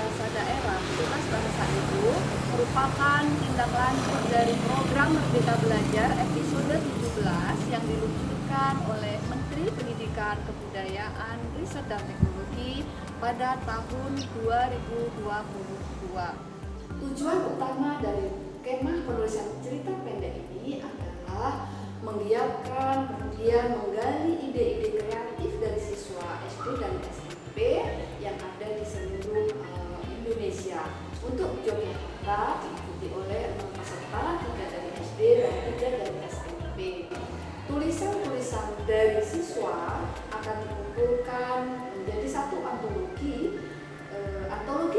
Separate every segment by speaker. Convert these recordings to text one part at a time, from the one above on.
Speaker 1: Bahasa Daerah. Tunas Bahasa Ibu merupakan tindak lanjut dari program Merdeka Belajar episode 17 yang diluncurkan oleh Menteri Pendidikan, Kebudayaan, Riset dan Teknologi pada tahun 2022. Tujuan utama dari kemah penulisan cerita pendek ini adalah menggiatkan, kemudian menggali ide-ide kreatif dari siswa SD dan SMP yang ada di seluruh Indonesia. Untuk Yogyakarta diikuti oleh 6 peserta, 3 dari SD dan 3 dari SMP. Tulisan-tulisan dari siswa akan dikumpulkan menjadi satu antologi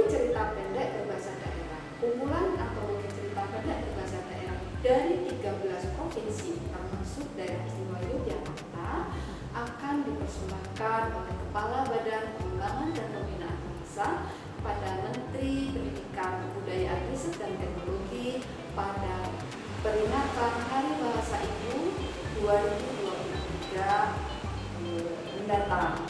Speaker 1: cerita pendek berbahasa daerah. Kumpulan antologi cerita pendek berbahasa daerah dari 13 provinsi termasuk daerah istimewa Yogyakarta akan dipersembahkan oleh Kepala Badan Pengembangan dan Pembinaan Bahasa pada Menteri Pendidikan, Kebudayaan, Riset dan Teknologi pada peringatan Hari Bahasa Ibu 2023 mendatang.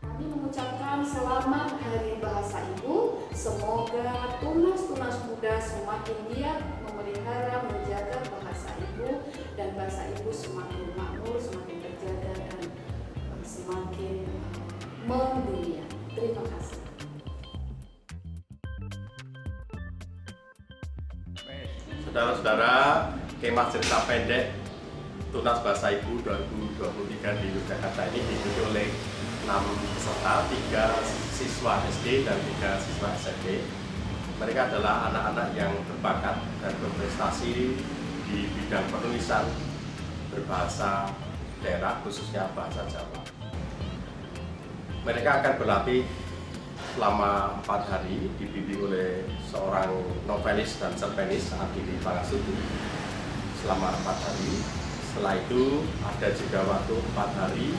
Speaker 1: Kami mengucapkan selamat Hari Bahasa Ibu. Semoga tunas-tunas muda semakin giat memelihara, menjaga bahasa ibu, dan bahasa ibu semakin makmur, semakin terjaga, dan semakin mendunia. Terima kasih.
Speaker 2: Saudara-saudara, kemah cerita pendek Tunas Bahasa Ibu 2023 di Yogyakarta ini diikuti oleh 6 peserta, 3 siswa SD dan 3 siswa SMP. Mereka adalah anak-anak yang berbakat dan berprestasi di bidang penulisan berbahasa daerah, khususnya bahasa Jawa. Mereka akan berlatih selama 4 hari, dibimbing oleh seorang novelis dan cerpenis Adili Pangasutu selama 4 hari. Setelah itu ada juga waktu 4 hari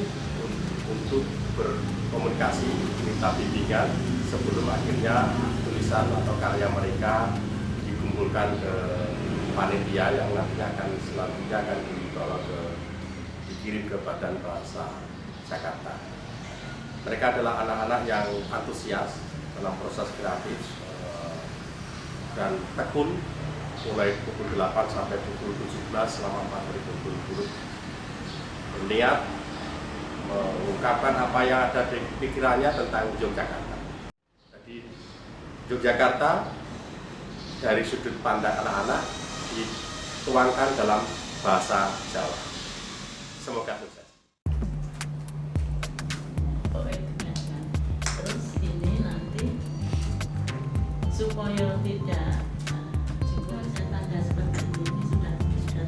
Speaker 2: untuk berkomunikasi, minta bimbingan sebelum akhirnya tulisan atau karya mereka dikumpulkan ke panitia yang nantinya akan selanjutnya akan dikirim ke Badan Bahasa Jakarta. Mereka adalah anak-anak yang antusias dalam proses kreatif dan tekun mulai pukul 8 sampai pukul 17 selama 4 hari berturut-turut berniat mengungkapkan apa yang ada di pikirannya tentang Yogyakarta. Jadi Yogyakarta dari sudut pandang anak-anak dituangkan dalam bahasa Jawa. Semoga sukses.
Speaker 3: Terus ini nanti supaya tidak juga tanda seperti ini sudah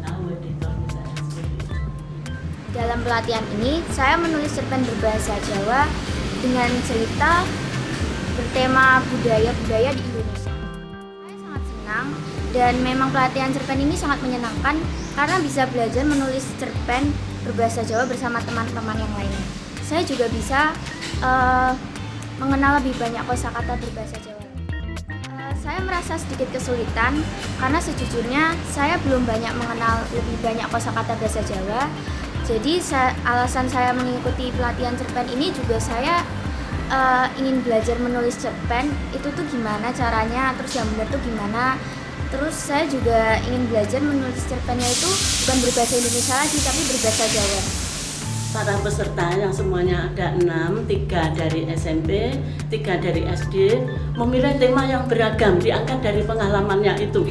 Speaker 3: tahu editor misalnya seperti itu.
Speaker 4: Dalam pelatihan ini, saya menulis cerpen berbahasa Jawa dengan cerita bertema budaya-budaya di Indonesia. Saya sangat senang dan memang pelatihan cerpen ini sangat menyenangkan karena bisa belajar menulis cerpen berbahasa Jawa bersama teman-teman yang lainnya. Saya juga bisa mengenal lebih banyak kosakata berbahasa Jawa. Saya merasa sedikit kesulitan karena sejujurnya saya belum banyak mengenal lebih banyak kosakata bahasa Jawa. Jadi alasan saya mengikuti pelatihan cerpen ini juga saya ingin belajar menulis cerpen itu tuh gimana caranya, terus yang benar tuh gimana. Terus saya juga ingin belajar menulis cerpennya itu bukan berbahasa Indonesia lagi tapi berbahasa Jawa.
Speaker 3: Para peserta yang semuanya ada 6, 3 dari SMP, 3 dari SD, memilih tema yang beragam diangkat dari pengalamannya itu.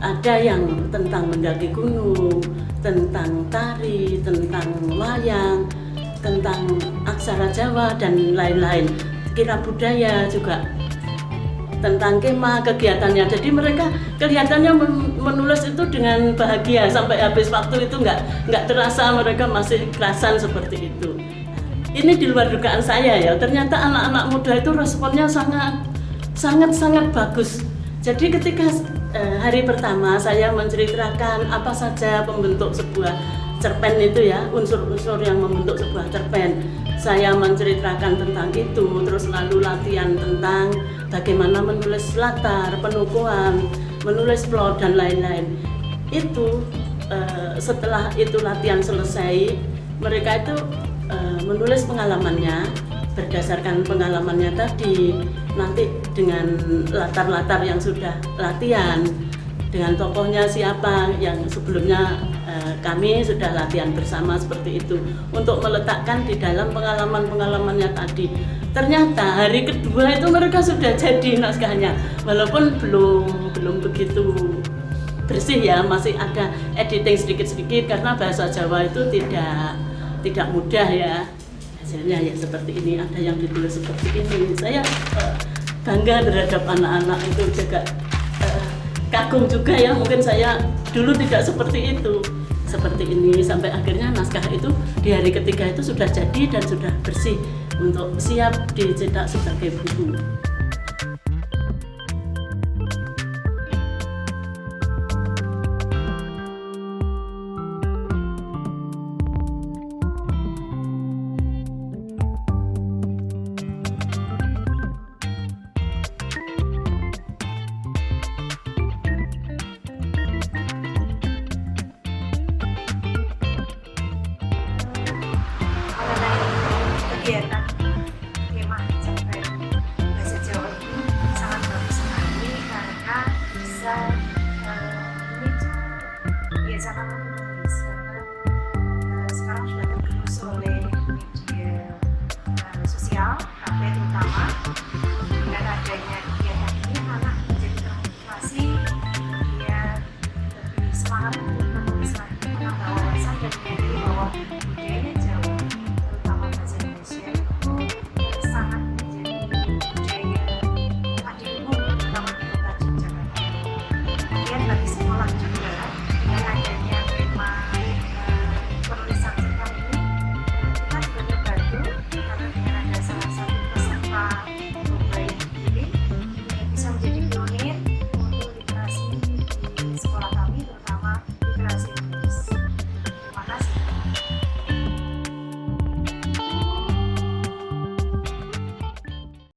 Speaker 3: Ada yang tentang mendaki gunung, tentang tari, tentang wayang, tentang aksara Jawa dan lain-lain. Kira budaya juga tentang kemah kegiatannya. Jadi mereka kelihatannya menulis itu dengan bahagia sampai habis waktu itu nggak terasa mereka masih kerasan seperti itu. Ini di luar dugaan saya ya. Ternyata anak-anak muda itu responnya sangat bagus. Jadi ketika hari pertama saya menceritakan apa saja pembentuk sebuah cerpen itu ya, unsur-unsur yang membentuk sebuah cerpen. Saya menceritakan tentang itu, terus lalu latihan tentang bagaimana menulis latar, penukuan, menulis plot dan lain-lain. Itu setelah itu latihan selesai, mereka itu menulis pengalamannya berdasarkan pengalamannya tadi, nanti dengan latar-latar yang sudah latihan, dengan tokohnya siapa yang sebelumnya kami sudah latihan bersama seperti itu, untuk meletakkan di dalam pengalaman-pengalamannya tadi. Ternyata hari kedua itu mereka sudah jadi naskahnya, walaupun belum begitu bersih ya, masih ada editing sedikit-sedikit karena bahasa Jawa itu tidak mudah ya. Hasilnya ya seperti ini, ada yang ditulis seperti ini. Saya bangga terhadap anak-anak itu, juga kagum juga ya, mungkin saya dulu tidak seperti itu, seperti ini, sampai akhirnya naskah itu di hari ketiga itu sudah jadi dan sudah bersih untuk siap dicetak sebagai buku.
Speaker 5: Kegiatan kemah cerpen bahasa Jawa ini sangat bagus sekali karena bisa memicu kebiasaan menulis, karena sekarang sudah tergerus oleh media sosial, HP terutama. Dengan adanya kegiatan ini, anak menjadi termotivasi, kemudian lebih semangat untuk menulis lagi, menambah wawasan dan menyadari bahwa budaya